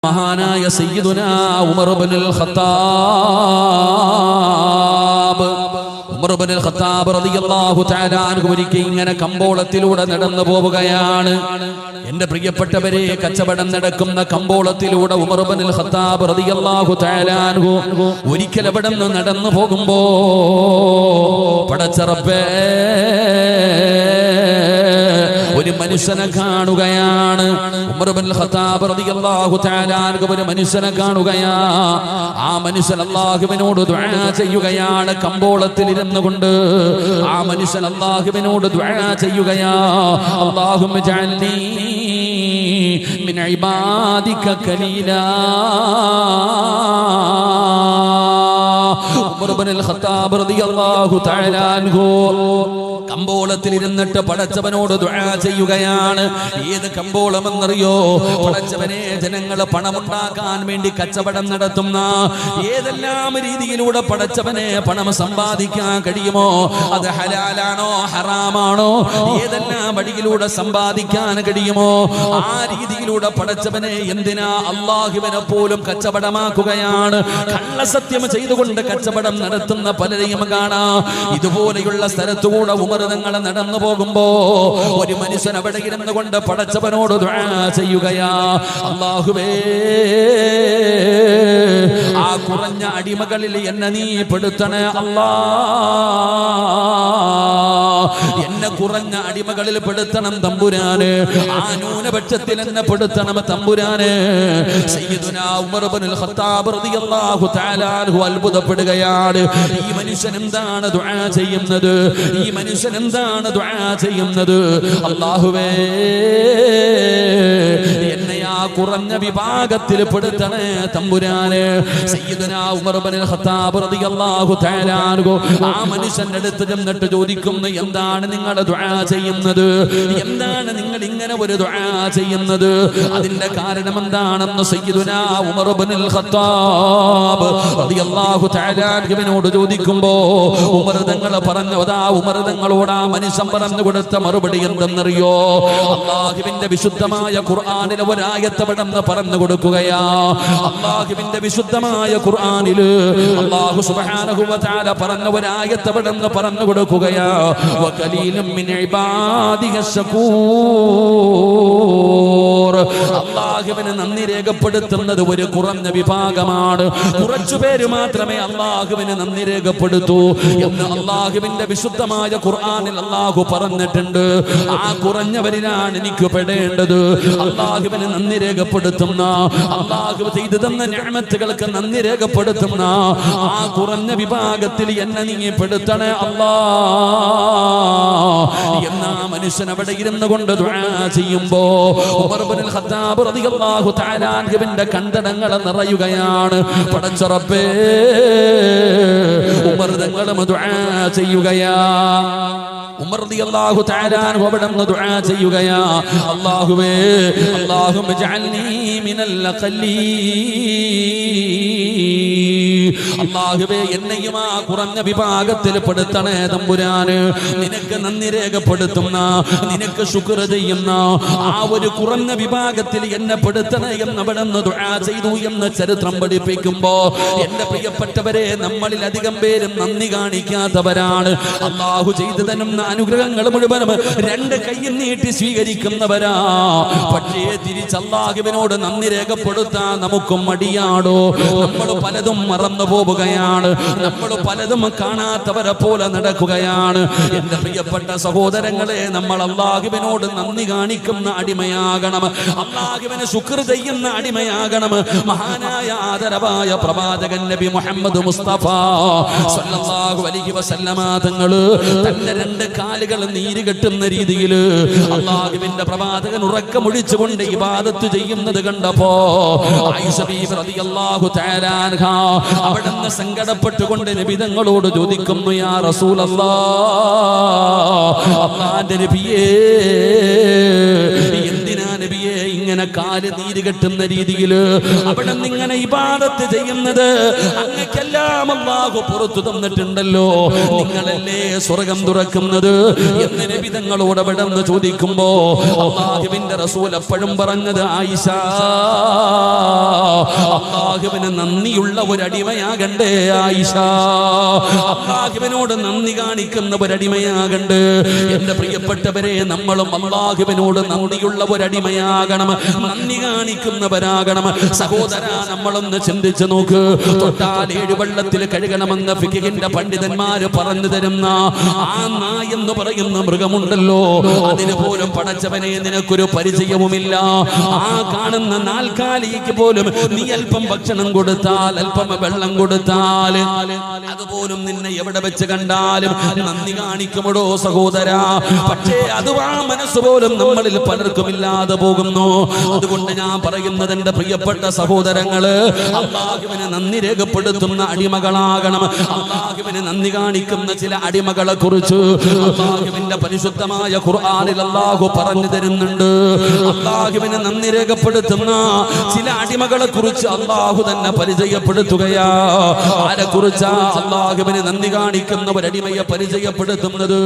മഹാനായ സയ്യിദുനാ ഉമർ ഇബ്നുൽ ഖത്താബ് റളിയല്ലാഹു തആല അൻഹു ഒരിക്കൽ ഇങ്ങനെ കമ്പോളത്തിലൂടെ നടന്നു പോവുകയാണ്. എന്റെ പ്രിയപ്പെട്ടവരെ, കച്ചവടം നടക്കുന്ന കമ്പോളത്തിലൂടെ ഉമർ ഇബ്നുൽ ഖത്താബ് റളിയല്ലാഹു തആല അൻഹു ഒരിക്കൽ അവിടെ നിന്ന് നടന്നു പോകുമ്പോ പടച്ച റബ്ബേ, ഒരു മനുഷ്യനെ കാണുകയാണ്. ഉമർ ഇബ്നുൽ ഖത്താബ് റളിയല്ലാഹു തആല അൻഹു ഒരു മനുഷ്യനെ കാണുകയാ. ആ മനുഷ്യൻ അല്ലാഹുവിനോട് ദുആ ചെയ്യുകയാണ്. കമ്പോളത്തിൽ ഇരുന്നു കൊണ്ട് ആ മനുഷ്യൻ അല്ലാഹുവിനോട് ദുആ ചെയ്യുകയാ. അല്ലാഹുമ്മ ജഅൽനി മിൻ ഇബാദിക ഖലീലാ. ഉമർ ഇബ്നുൽ ഖത്താബ് റളിയല്ലാഹു തആല അൻഹു കമ്പോളത്തിൽ ഇരുന്നിട്ട് പടച്ചവനോട് ദുആ ചെയ്യുകയാണ്. ഏത് കമ്പോളമെന്നറിയോ? പടച്ചവനെ, ജനങ്ങൾ പണമുണ്ടാക്കാൻ വേണ്ടി കച്ചവടം നടത്തുന്ന ഏതെല്ലാം രീതിയിലൂടെ പടച്ചവനെ പണം സമ്പാദിക്കാൻ കഴിയുമോ, അത് ഹലാലാണോ ഹറാമാണോ, ഏതെല്ലാം വഴിയിലൂടെ സമ്പാദിക്കാൻ കഴിയുമോ ആ രീതിയിലൂടെ പടച്ചവനെ എന്തിനാ അല്ലാഹുവിനെ പോലും കച്ചവടമാക്കുകയാണ്. കള്ളസത്യം ചെയ്തുകൊണ്ട് കച്ചവടം നടത്തുന്ന പലരെയും കാണാം. ഇതുപോലെയുള്ള സ്ഥലത്തുകൂടെ ഉമർ തങ്ങൾ നടന്നു പോകുമ്പോ ഒരു മനുഷ്യൻ അവിടെ ഇരുന്നു കൊണ്ട് പടച്ചവനോട് ദുആ ചെയ്യുകയാ. അല്ലാഹുവേ, ആ കുറഞ്ഞ അടിമകളിൽ എന്നെ നീ പെടുത്തണേ അല്ലാ. എന്നെ കുറഞ്ഞ അടിമകളിൽ പെടുത്തണം തമ്പുരാന്. ആ ന്യൂനപക്ഷത്തിൽ എന്നെ പെടുത്തണം തമ്പുരാന്. സയ്യിദുനാ ഉമർ ഇബ്നുൽ ഖത്താബ് റളിയല്ലാഹു തആല അൻഹു അത്ഭുതപ്പെടുകയാണ്. ഈ മനുഷ്യൻ എന്താണ് ദുആ ചെയ്യുന്നത്? ഈ മനുഷ്യൻ എന്താണ് ദുആ ചെയ്യുന്നത്? അല്ലാഹുവേ, എന്നെ ആ കുറഞ്ഞ വിഭാഗത്തിൽ പെടുത്തണേ തമ്പുരാനെ. സയ്യിദുനാ ഉമർ ഇബ്നുൽ ഖത്താബ് റളിയല്ലാഹു തആല അൻഹു ആ മനുഷ്യന്റെ അടുത്ത് ചെന്നിട്ട് ചോദിക്കുന്നു, എന്താണ് നിങ്ങൾ ദുആ ചെയ്യുന്നത്? എന്താണ് നിങ്ങൾ ഇങ്ങനെ ഒരു ദുആ ചെയ്യുന്നത്? അതിന്റെ കാരണം എന്താണെന്ന് സയ്യിദുനാ ഉമർ ഇബ്നുൽ ഖത്താബ് റളിയല്ലാഹു തആല അൻഹുവിനോട് ചോദിക്കുമ്പോ ഉമർ തങ്ങൾ പറഞ്ഞു, അതാ ഉമർ തങ്ങളോട് ആ മനുഷ്യൻ പറഞ്ഞു കൊടുത്ത മറുപടി എന്തെന്നറിയോ? അല്ലാഹുവിന്റെ വിശുദ്ധമായ ഖുർആനിലെ ഒരായത്ത് അവിടെന്ന് പറഞ്ഞു കൊടുക്കുകയാ. അല്ലാഹുവിന്റെ വിശുദ്ധമായ ഖുർആനിൽ അല്ലാഹു സുബ്ഹാനഹു വ തആല പറഞ്ഞ ഒരായത്ത് അവിടെന്ന് പറഞ്ഞു കൊടുക്കുകയാ. വഖലീലും മിൻ ഇബാദിഹിശ് ശകൂർ. അല്ലാഹുവിനെ നന്ദി രേഖപ്പെടുത്തുന്നത് ഒരു കുറഞ്ഞ വിഭാഗമാണ്. കുറച്ചു പേര് മാത്രമേ അല്ലാഹുവിനെ നന്ദി രേഖപ്പെടുത്തൂ എന്ന് അല്ലാഹുവിന്റെ വിശുദ്ധമായ ഖുർആനിൽ അല്ലാഹു പറഞ്ഞിട്ടുണ്ട്. ആ കുറഞ്ഞവരിലാണ് എനിക്ക് പെടേണ്ടത്. അല്ലാഹുവിനെ നന്ദി രേഖപ്പെടുത്തുന്ന, അല്ലാഹു ചെയ്തു തന്ന നിഅമത്തുകൾക്ക് നന്ദി രേഖപ്പെടുത്തുന്ന ആ കുറഞ്ഞ വിഭാഗത്തിൽ എന്നെ നീ പെടുത്തണേ അല്ലാ എന്നാ മനുഷ്യൻ അവിടെ ഇരുന്നു കൊണ്ട് ദുആ ചെയ്യുമ്പോ ഉമർ ഇബ്നുൽ ഖത്താബ് റളിയല്ലാഹു തആല അൻഹുവിന്റെ കണ്ടടങ്ങൾ നിറയുകയാണ്. പടച്ച റബ്ബേ, ഉമർ തങ്ങളും ദുആ ചെയ്യുകയാ. ഉമർ റളിയല്ലാഹു തആല അൻഹു അവിടെ നിന്ന് ദുആ ചെയ്യുകയാ. അല്ലാഹുവേ, അല്ലാഹുമ്മ ജഅൽനി മിനൽ ഖലീൽ. അല്ലാഹുവേ, എന്നെയും ആ കുറഞ്ഞ വിഭാഗത്തിൽ പെടുത്തണേ തമ്പുരാന്. നിനക്ക് നന്ദി രേഖപ്പെടുത്തുന്ന, നിനക്ക് ശുക്ർ ചെയ്യുന്ന ആ ഒരു കുറഞ്ഞ വിഭാഗത്തിൽ എന്നെ പെടുത്തണേ എന്ന് അവിടെ നിന്ന് ദുആ ചെയ്തു എന്ന് ചരിത്രം പഠിപ്പിക്കുമ്പോ എന്റെ പ്രിയപ്പെട്ടവരെ, നമ്മളിൽ അധികം പേരും നന്ദി കാണിക്കാത്തവരാണ്. അല്ലാഹു ചെയ്തു തരുന്ന അനുഗ്രഹങ്ങൾ മുഴുവനും രണ്ട് കൈയിൽ നീട്ടി സ്വീകരിക്കുന്നവരാ. പക്ഷേ തിരിച്ച് അല്ലാഹുവിനോട് നന്ദി രേഖപ്പെടുത്താൻ നമുക്ക് മടിയാടോ? നമ്മൾ പലതും മറന്നു പോവുകയാണ്. നമ്മൾ പലതും കാണാത്തവരെ പോലെ നടക്കുകയാണ്. എന്റെ പ്രിയപ്പെട്ട സഹോദരങ്ങളെ, നമ്മൾ അല്ലാഹുവിനോട് നന്ദി കാണിക്കുന്ന അടിമയാകണം. അല്ലാഹുവിനെ ശുക്ർ ചെയ്യുന്ന അടിമയാകണം. മഹാനായ ആദരവായ പ്രവാചകൻ നബി മുഹമ്മദ് മുസ്തഫ സല്ലല്ലാഹു അലൈഹി വസല്ലമ തങ്ങൾ തന്റെ രണ്ട് കാലുകൾ നീര് കെട്ടുന്ന രീതിയിൽ അല്ലാഹുവിന്റെ പ്രവാചകൻ ഉറക്കമൊഴിച്ചുകൊണ്ട് ഇബാദത്ത് ചെയ്യുന്നത് കണ്ടപ്പോ ആയിഷ ബീവി റളിയല്ലാഹു തആല അൻഹ അവിടുന്ന് സങ്കടപ്പെട്ടുകൊണ്ട് നബി തങ്ങളോട് ചോദിക്കുന്നു, യാ റസൂലല്ലാഹ്, അല്ലാഹുവിന്റെ നബിയേ, എന്തിനാ നബിയേ ഇങ്ങനെ കാല് നീര് കെട്ടുന്ന രീതിയിൽ അവിടെ നിങ്ങനെ ഇബാദത്ത് ചെയ്യുന്നത് അങ്ങക്കെല്ലാം അല്ലാഹു പുറത്തു തന്നിട്ടുണ്ടല്ലോ, നിങ്ങളല്ലേ സ്വർഗം തുറക്കുന്നത് എന്ന് നബി തങ്ങളോട് അവിടെ നിന്ന് ചോദിക്കുമ്പോ അല്ലാഹുവിന്റെ റസൂൽ എപ്പോഴും പറഞ്ഞത്, ആയിഷ, അല്ലാഹുവിന് നന്ദിയുള്ള ഒരടിമയാകണ്ടേ ആയിഷ, അല്ലാഹുവിനോട് നന്ദി കാണിക്കുന്ന ഒരടിമയാകണ്ടേ. എന്റെ പ്രിയപ്പെട്ടവരെ, നമ്മളും അല്ലാഹുവിനോട് നന്ദിയുള്ള ഒരടിമയാകണം, നന്ദി കാണിക്കുന്നവരാകണം. സഹോദര, നമ്മളൊന്ന് ചിന്തിച്ചു നോക്ക്. തൊട്ടാൽ 7 വെള്ളത്തിൽ കഴുകണമെന്ന് ഫിഖിന്റെ പണ്ഡിതന്മാര് പറഞ്ഞു തരുന്ന ആ നായ എന്ന് പറയുന്ന മൃഗമുണ്ടല്ലോ, അതിന് പോലും പടച്ചവനെ നിനക്കൊരു പരിചയവുമില്ല. ആ കാണുന്ന നാൽക്കാലിക്ക് പോലും നീ അല്പം ഭക്ഷണം കൊടുത്താൽ, അല്പം വെള്ളം കൊടുത്താൽ, അതുപോലും നിന്നെ എവിടെ വെച്ച് കണ്ടാലും നന്ദി കാണിക്കുമോ സഹോദര. പക്ഷേ അത് ആ മനസ്സ് പോലും നമ്മളിൽ പലർക്കും ഇല്ലാതെ പോകുന്നു. അതുകൊണ്ട് ഞാൻ പറയുന്നത്, എന്റെ പ്രിയപ്പെട്ട സഹോദരങ്ങള്, അല്ലാഹുവിനെ നന്ദി രേഖപ്പെടുത്തുന്ന അടിമകളാകണം. അല്ലാഹുവിനെ നന്ദി കാണിക്കുന്ന ചില അടിമകളെ കുറിച്ച് അല്ലാഹുവിന്റെ പരിശുദ്ധമായ ഖുർആനിൽ അല്ലാഹു പറഞ്ഞു തരുന്നുണ്ട്. അല്ലാഹുവിനെ നന്ദി രേഖപ്പെടുത്തുന്ന ചില അടിമകളെ കുറിച്ച് അല്ലാഹു തന്നെ പരിചയപ്പെടുത്തുകയാ. ആരെ കുറിച്ചാ അല്ലാഹുവിനെ നന്ദി കാണിക്കുന്ന ഒരടിമയെ പരിചയപ്പെടുത്തുന്നത്?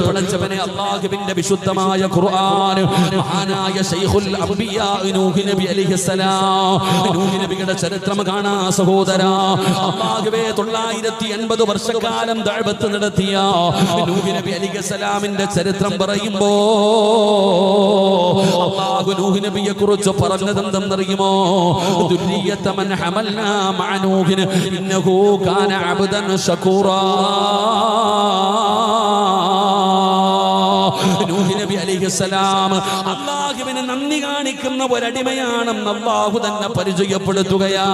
പടച്ചവനെ, അല്ലാഹുവിന്റെ വിശുദ്ധമായ ഖുർആൻ മഹാനായ ശൈഖുൽ അംബിയാ നൂഹ് നബി അലൈഹിസ്സലാം, നൂഹ് നബിയുടെ ചരിത്രം കാണാ സഹോദരാ. അല്ലാഹുവേ 980 വർഷക്കാലം ദഅവത്ത് നടത്തിയ നൂഹ് നബി അലൈഹിസ്സലാമിന്റെ ചരിത്രം പറയുമ്പോ അല്ലാഹു നൂഹ് നബിയെ കുറിച്ച് പറഞ്ഞത് എന്തെന്നറിയുമോ? ദുർരിയത മൻ ഹമൽനാ മഅ നൂഹ് ഇന്നഹു കാന അബ്ദൻ ശകൂറാ. നൂഹ് നബി അലൈഹിസ്സലാം അല്ലാഹുവിനെ നന്ദി കാണിക്കുന്ന ഒരടിമയാണെന്ന് അല്ലാഹു തന്നെ പരിചയപ്പെടുത്തുകയാ.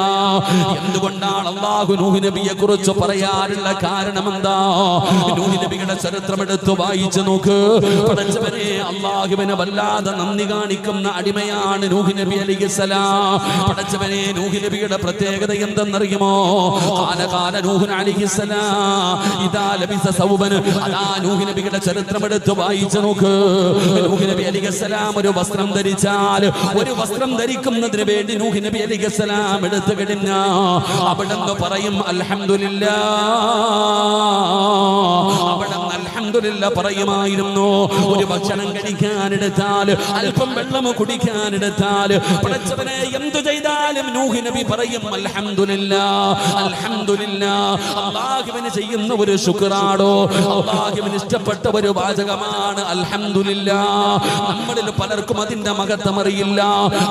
എന്തുകൊണ്ടാണ് അല്ലാഹു നൂഹ് നബിയെ കുറിച്ച് പറയാനുള്ള കാരണം എന്താ? നൂഹ് നബിയുടെ ചരിത്രം എടുത്ത് വായിച്ചു നോക്ക്. പടച്ചവനെ, അല്ലാഹുവിനെ വല്ലാതെ നന്ദി കാണിക്കുന്ന അടിമയാണ് നൂഹ് നബി അലൈഹിസ്സലാം. പടച്ചവനെ, നൂഹ് നബിയുടെ പ്രത്യേകത എന്തെന്നറിയുമോ? കാല നൂഹ് അലൈഹിസ്സലാം ഇദാ ലബിസ സൗബൻ. അതാ നൂഹ് നബിയുടെ ചരിത്രം എടുത്ത് വായിച്ചു നോക്ക്. നൂഹ് നബി അലൈഹിസ്സലാം ഒരു വസ്ത്രം ധരിച്ചാൽ, ഒരു വസ്ത്രം ധരിക്കുന്നതിന് വേണ്ടി നൂഹ് നബി അലൈഹിസ്സലാം എടുത്തു കഴിഞ്ഞ അവിടെന്ന് പറയും അൽഹംദുലില്ലാ. അവിടെ അൽഹംദുലില്ലാ പറയുമായിരുന്നു. ഒരു ഭക്ഷണം കഴിക്കാനെടുത്താൽ, അല്പം വെള്ളം കുടിക്കാനെടുത്താൽ, പടച്ചവനെ എന്തു ചെയ്താലും നൂഹ് നബി പറയും അൽഹംദുലില്ലാ, അൽഹംദുലില്ലാ. അല്ലാഹുവിന് ചെയ്യുന്ന ഒരു ശുക്റാണോ, അല്ലാഹുവിന് ഇഷ്ടപ്പെട്ട ഒരു വാചകമാണ് അൽഹംദുലില്ലാ. നമ്മളിൽ പലർക്കും അതിന്റെ മഹത്വം അറിയില്ല,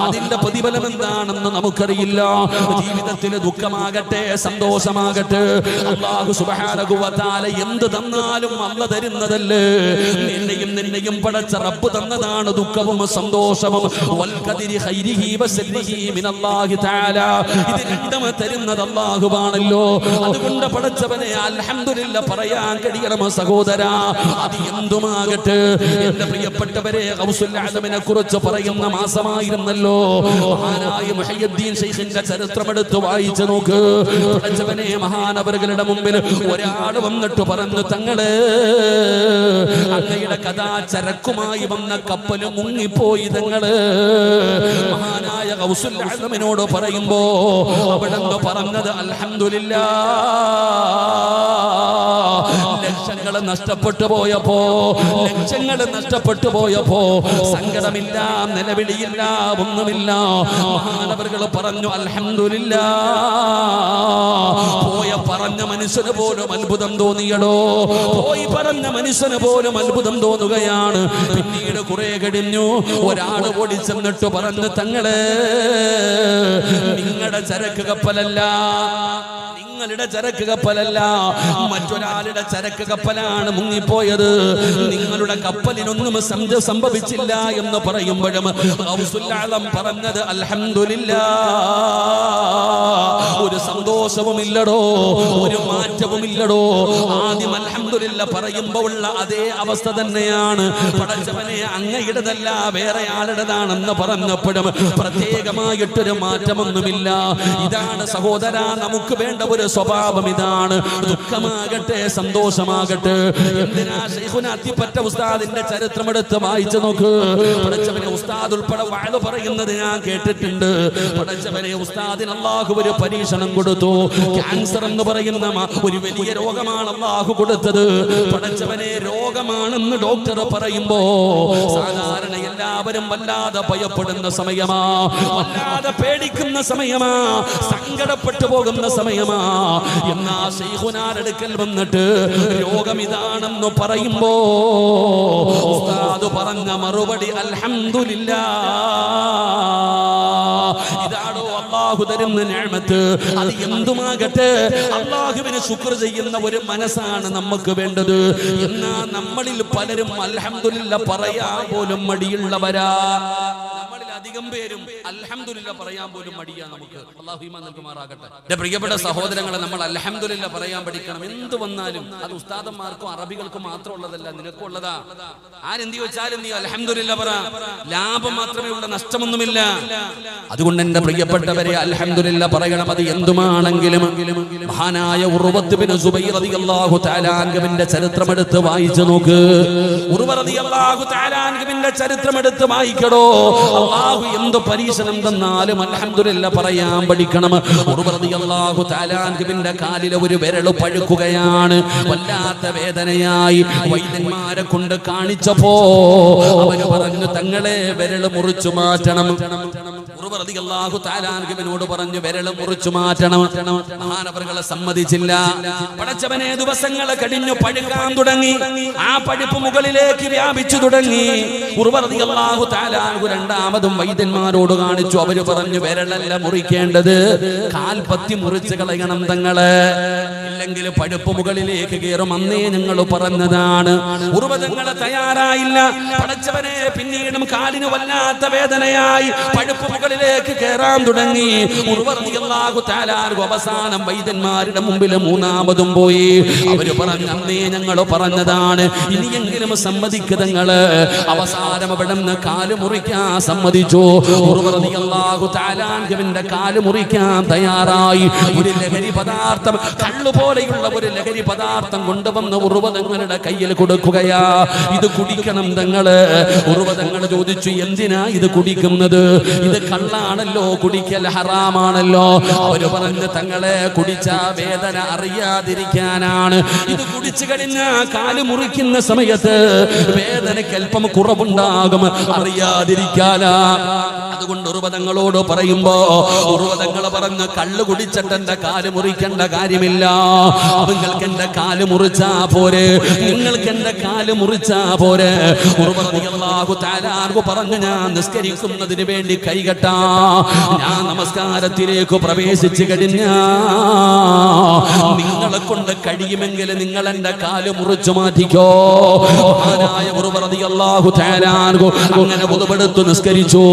അതിന്റെ പ്രതിഫലം എന്താണെന്ന് നമുക്കറിയില്ല. ജീവിതത്തിൽ ദുഃഖമാകട്ടെ സന്തോഷമാകട്ടെ, അല്ലാഹു സുബ്ഹാനഹു വ തആല എന്ത് തന്നാലും അല്ലാഹു തരുന്നതല്ലേ. നിന്നെയും പടച്ച റബ്ബ് തന്നതാണ് ദുഃഖവും സന്തോഷവും. വൽ ഖദരി ഖൈരിഹി വ ശർരിഹി മിനല്ലാഹി തആല. ഇത് രണ്ടും തരുന്നത് അല്ലാഹുവാണല്ലോ. അതുകൊണ്ട് പടച്ചവനെ അൽഹംദുലില്ലാ പറയാൻ കഴിയണം സഹോദരാ. അത് എന്തുമാകട്ടെ, എന്റെ പ്രിയപ്പെട്ടവരെ, ഗൗസുൽ ആലമിനെ കുറിച്ച് പറയുന്ന മാസമായിരുന്നല്ലോ. മഹാനായ മുഹയ്യിദ്ദീൻ ശൈഖിന്റെ ചരിത്രം എടുത്ത് വായിച്ചു നോക്ക്. പടച്ചവനെ, മഹാനവറുകളുടെ മുമ്പിൽ ഒരാൾ വന്നിട്ട് പറഞ്ഞു, തങ്ങളെ, അങ്ങയുടെ കഥാ ചരക്കുമായി വന്ന കപ്പൽ മുങ്ങിപ്പോയി തങ്ങള്. മഹാനായ ഗൗസുൽ ആലമിനോട് പറയുമ്പോ അവിടെ പറഞ്ഞത് അൽഹംദുലില്ലാ. ലക്ഷങ്ങൾ നഷ്ടപ്പെട്ടു പോയപ്പോ, ലക്ഷങ്ങൾ നഷ്ടപ്പെട്ടു പോയപ്പോ സങ്കടമില്ല, നിലവിളിയില്ല, ഒന്നുമില്ല. മഹാനവറുകൾ പറഞ്ഞു അൽഹംദുലില്ലാ. പോയ പറഞ്ഞ മനുഷ്യന് പോലും അത്ഭുതം തോന്നിയടോ, പോയി പറഞ്ഞ മനുഷ്യന് പോലും അത്ഭുതം തോന്നുകയാണ്. പിന്നീട് കുറെ കഴിഞ്ഞു ഒരാൾ ഓടിച്ചെന്നിട്ട് പറഞ്ഞു, തങ്ങളെ, നിങ്ങളുടെ ചരക്ക് കപ്പലല്ല, നിങ്ങളുടെ ചരക്ക് കപ്പലല്ല, മറ്റൊരാളുടെ ചരക്ക് കപ്പലാണ് മുങ്ങിപ്പോയത്. നിങ്ങളുടെ കപ്പലിനൊന്നും സംഭവിച്ചില്ല എന്ന് പറയുമ്പോഴും ഗൗസുൽ ആലം പറഞ്ഞത് അൽഹംദുലില്ലാ. ഒരു സന്തോഷവും ഇല്ലടോ, ഒരു മാറ്റവും മാറ്റവുമില്ലടോ. ആദ്യം അൽഹംദുലില്ലാ പറയുമ്പോൾ ഉള്ള അതേ അവസ്ഥ തന്നെയാണ്. പടച്ചവനെ അങ്ങയുടേതല്ല വേറെ ആളുടേതാണെന്ന് പറഞ്ഞപ്പോഴും പ്രത്യേകമായിട്ടൊരു മാറ്റമൊന്നുമില്ല. ഇതാണ് സഹോദര നമുക്ക് വേണ്ട ഒരു സ്വഭാവം. ഇതാണ് ദുഃഖമാകട്ടെ സന്തോഷമാകട്ടെ. എന്തിനാ ശൈഖുന അത്തിപ്പറ്റ ഉസ്താദിന്റെ ചരിത്രം എടുത്ത് വായിച്ചു നോക്ക്. പടച്ചവനെ ഉസ്താദ് ഉൾപ്പെടെ വാഴ പറയുന്നത് ഞാൻ കേട്ടിട്ടുണ്ട്. പടച്ചവനെ ഉസ്താദിന് അല്ലാഹു ഒരു പരീക്ഷണം കൊടുത്തു. ക്യാൻസർ എന്ന് പറയുന്ന ഒരു വലിയ രോഗമാണ് അല്ലാഹു കൊടുത്തത്. പടച്ചവനെ രോഗമാണെന്ന് ഡോക്ടർ പറയുമ്പോ സാധാരണ എല്ലാവരും വല്ലാതെ ഭയപ്പെടുന്ന സമയമാ, വല്ലാതെ പേടിക്കുന്ന സമയമാ, സങ്കടപ്പെട്ടു പോകുന്ന സമയമാ. എന്നാ ശൈഖുനാരുടെ അടുക്കൽ വന്നിട്ട് രോഗം ഇതാണെന്ന് പറയുമ്പോ ഉസ്താദ് പറഞ്ഞ മറുപടി അൽഹംദുലില്ലാ. ഇതാണോ അല്ലാഹു തരുന്ന നിഅമത്ത്? അത് എന്തുമാകട്ടെ അല്ലാഹുവിനെ ശുക്ർ ചെയ്യുന്ന ഒരു മനസ്സാണ് നമുക്ക് വേണ്ടത്. എന്നാ നമ്മളിൽ പലരും അൽഹംദുലില്ലാ പറയാൻ പോലും മടിയുള്ളവരാ. നമ്മളിൽ അധികം പേരും അൽഹംദുലില്ലാ പറയാൻ പോലും മടിയാ. നമുക്ക് അല്ലാഹു ഈമാൻ നൽകുമാറാകട്ടെ. എന്റെ പ്രിയപ്പെട്ട സഹോദരങ്ങളെ, നമ്മൾ അൽഹംദുലില്ലാ പറയാൻ പഠിക്കണം. എന്ത് വന്നാലും അത് ഉസ്താദന്മാർക്കും അറബികൾക്കും മാത്രമുള്ളതല്ല, നിനക്കും ഉള്ളതാ. ആരെന്തി വെച്ചാലും നീ അൽഹംദുലില്ലാ പറ. ലാഭം മാത്രമേ ഉള്ള, നഷ്ടമൊന്നുമില്ല. അതുകൊണ്ട് എന്റെ പ്രിയപ്പെട്ടവരെ അൽഹംദുലില്ലാ പറയണം. അത് എന്തുമാണെങ്കിലും. മഹാനായ ഉർവത്ത് ബിൻ സുബൈർ റളിയല്ലാഹു തആല അൻഹുവിന്റെ ചരിത്രം എടുത്ത് വായിച്ചു നോക്ക്. ഉർവ റളിയല്ലാഹു തആല അൻഹുവിന്റെ ചരിത്രം എടുത്ത് വായിക്കടോ. അല്ലാഹു എന്ത് പരീക്ഷണം തന്നാലും അൽഹംദുലില്ലാ പറയാൻ പഠിക്കണം. ഉർവ റളിയല്ലാഹു തആല അൻഹുവിന്റെ കാലിലെ ഒരു വിരൽ പഴുക്കുകയാണ്. വല്ലാത്ത വേദനയായി വൈദ്യന്മാരെ കൊണ്ട് കാണിച്ചപ്പോ അവര് പറഞ്ഞു, തങ്ങളെ വിരൽ മുറിച്ചു മാറ്റണം. ഉർവ റളിയല്ലാഹു തആല അൻഹുവിനോട് പറഞ്ഞു, വിരൽ മുറിച്ചു മാറ്റണം. മഹാനവറുകളെ സമ്മതിച്ചില്ല. പടച്ചവനെ ദിവസങ്ങൾ കഴിഞ്ഞു പഴുക്കാൻ തുടങ്ങി. ആ പഴുപ്പ് മുകളിലേക്ക് വ്യാപിച്ചു തുടങ്ങി. ഉർവ റളിയല്ലാഹു തആല അൻഹു രണ്ടാമതും വൈദ്യന്മാരോട് കാണിച്ചു. അവര് പറഞ്ഞു, വിരലല്ല മുറിക്കേണ്ടത്, കാൽപത്തി മുറിച്ച് കളയണം തങ്ങളെ, ഇല്ലെങ്കിൽ പഴുപ്പ് മുകളിലേക്ക് കയറും. അന്നേ ഞങ്ങൾ പറഞ്ഞതാണ്. ഉർവ തങ്ങളെ തയ്യാറായില്ല. പടച്ചവനെ പിന്നീടും കാലിന് വല്ലാത്ത വേദനയായി പഴുപ്പ് മുകളിലേക്ക് കയറാൻ തുടങ്ങി. ഉർവ റളിയല്ലാഹു തആല അൻഹു അവസാനം വൈദ്യന്മാരുടെ മുമ്പിൽ മൂന്നാമതും പോയി. അവര് പറഞ്ഞു, അന്നേ ഞങ്ങൾ പറഞ്ഞതാണ്, ഇനിയെങ്കിലും സമ്മതിക്കുക തങ്ങള്. അവസാനം അവിടെ നിന്ന് കാല് മുറിക്കാൻ സമ്മതിച്ചു. ഉർവ റളിയല്ലാഹു തആല അൻഹുവിന്റെ കാല് മുറിക്കാൻ തയ്യാറായി. ഒരു ലഹരി പദാർത്ഥം, കള്ളുപോലെയുള്ള ഒരു ലഹരി പദാർത്ഥം കൊണ്ടുവന്ന് ഉർവ തങ്ങളുടെ കയ്യിൽ കൊടുക്കുകയാ. ഇത് കുടിക്കണം തങ്ങള്. ഉർവ തങ്ങൾ ചോദിച്ചു, എന്തിനാ ഇത് കുടിക്കുന്നത്? ഇത് കള്ളാണല്ലോ, കുടിക്കൽ ഹറാമാണല്ലോ. അവര് പറഞ്ഞു, തങ്ങളെ കുടിച്ച വേദന അറിയാതിരിക്കാനാണ്. ഇത് കുടിച്ചു കഴിഞ്ഞ കാല് മുറിക്കുന്ന സമയത്ത് വേദനയ്ക്ക് അല്പം കുറവുണ്ടാകും, അറിയാതിരിക്കാനാ. അതുകൊണ്ട് ഉർവ തങ്ങളോട് പറയുമ്പോ ഉർവ തങ്ങൾ പറഞ്ഞു, കള്ള് കുടിച്ചിട്ട് എന്റെ കാല് മുറിക്കേണ്ട കാര്യമില്ല. നിങ്ങൾക്ക് എന്റെ കാല് മുറിച്ചാ പോരെ, നിങ്ങൾക്ക് എന്റെ കാല് മുറിച്ചാ പോരെ. ഉർവ റളിയല്ലാഹു തആല അൻഹു പറഞ്ഞു, ഞാൻ നിസ്കരിക്കുന്നതിന് വേണ്ടി കൈകെട്ടാ, ഞാൻ നമസ്കാരത്തിലേക്ക് പ്രവേശിച്ചു കഴിഞ്ഞാ നിങ്ങളെ കൊണ്ട് കഴിയുമെങ്കിൽ നിങ്ങൾ എന്റെ കാല് മുറിച്ചു മാറ്റിക്കോ. മഹാനായ ഉർവ റളിയല്ലാഹു തആല അൻഹു അങ്ങനെ വുളുവെടുത്തു നിസ്കരിച്ചു.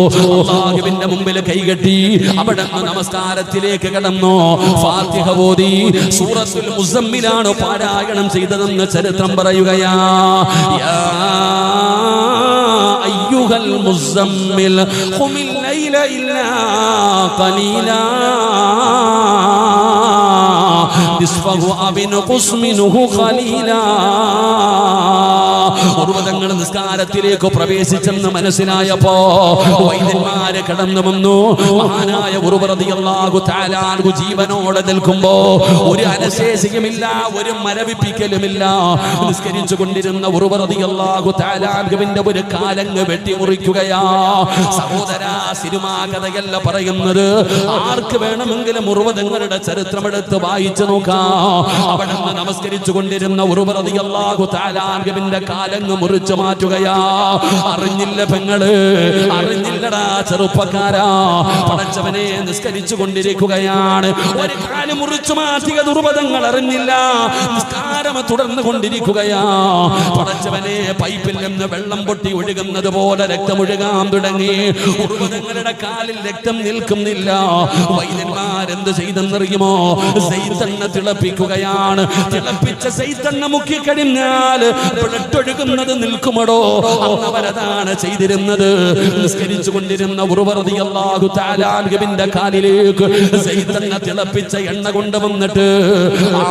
അല്ലാഹുവിന്റെ മുമ്പിൽ കൈകെട്ടി അവിടെ നമസ്കാരത്തിലേക്ക് കടന്നു. ഫാത്തിഹ ഓതി സൂറത്തുൽ മുസമ്മിലാണ് പാരായണം ചെയ്തതെന്ന് ചരിത്രം പറയുകയാ. യാ അയ്യുഹൽ മുസമ്മിൽ ഖുമിൽ ലൈല ഇല്ലാ ഖലീലാ നിസ്ഫഹു അബിൻഖുസ് മിൻഹു ഖലീലാ. ഉർവതങ്ങൾ നിസ്കാരത്തിലേക്ക് പ്രവേശിച്ചെന്ന് മനസ്സിലായപ്പോ വൈദ്യന്മാരെ കടന്നു വന്നു. മഹാനായ ഉർവ റളിയല്ലാഹു തആല അൻഹു ജീവനോടെ നിൽക്കുമ്പോ ഒരു അനശേഷിയുമില്ല, ഒരു മരവിപ്പിക്കലുമില്ല. നിസ്കരിച്ചു കൊണ്ടിരുന്ന ഉർവ റളിയല്ലാഹു തആല അൻഹുവിന്റെ ഒരു കാലങ്ങ് വെട്ടിമുറിക്കുകയാ. സഹോദര, സിനിമാ കഥയല്ല പറയുന്നത്. ആർക്ക് വേണമെങ്കിലും ഉർവ തങ്ങളുടെ ചരിത്രമെടുത്ത് വായിച്ചു നോക്കാം. അവിടെ നമസ്കരിച്ചു കൊണ്ടിരുന്ന ഉർവ റളിയല്ലാഹു തആല അൻഹുവിന്റെ കാലങ്ങ് മുറിച്ചു മാറ്റുകയാ. അറിഞ്ഞില്ല പെങ്ങള്, അറിഞ്ഞില്ലടാ ചെറുപ്പക്കാരാ. പടച്ചവനെ നിസ്കരിച്ചു കൊണ്ടിരിക്കുകയാണ്, ഒരു കാല് മുറിച്ചു മാറ്റിയ ദുർബധങ്ങൾ അറിഞ്ഞില്ല. നിസ്കാരം തുടർന്നു കൊണ്ടിരിക്കുകയാ. പടച്ചവനെ പൈപ്പിൽ നിന്ന് വെള്ളം പൊട്ടി ഒഴുകുന്നത് പോലെ രക്തമൊഴുകാൻ തുടങ്ങി. ദുർബധങ്ങളുടെ കാലിൽ രക്തം നിൽക്കുന്നില്ല. വൈദ്യന്മാരെന്ത് ചെയ്തെന്നറിയുമോ? സൈത്തണ്ണ തിളപ്പിക്കുകയാണ്. തിളപ്പിച്ച സൈത്തണ്ണ മുക്കി കഴിഞ്ഞാൽ ബ്ലഡ് ഒഴുകുന്നത് നിൽക്കുമടോ? അവരതാണ് ചെയ്തിരുന്നത്. നിസ്കരിച്ചു കൊണ്ടിരുന്ന ഉർവ റളിയല്ലാഹു തആല അൻഹുവിന്റെ കാലിലേക്ക് സൈത്തണ്ണ തിളപ്പിച്ച എണ്ണ കൊണ്ടുവന്നിട്ട് ആ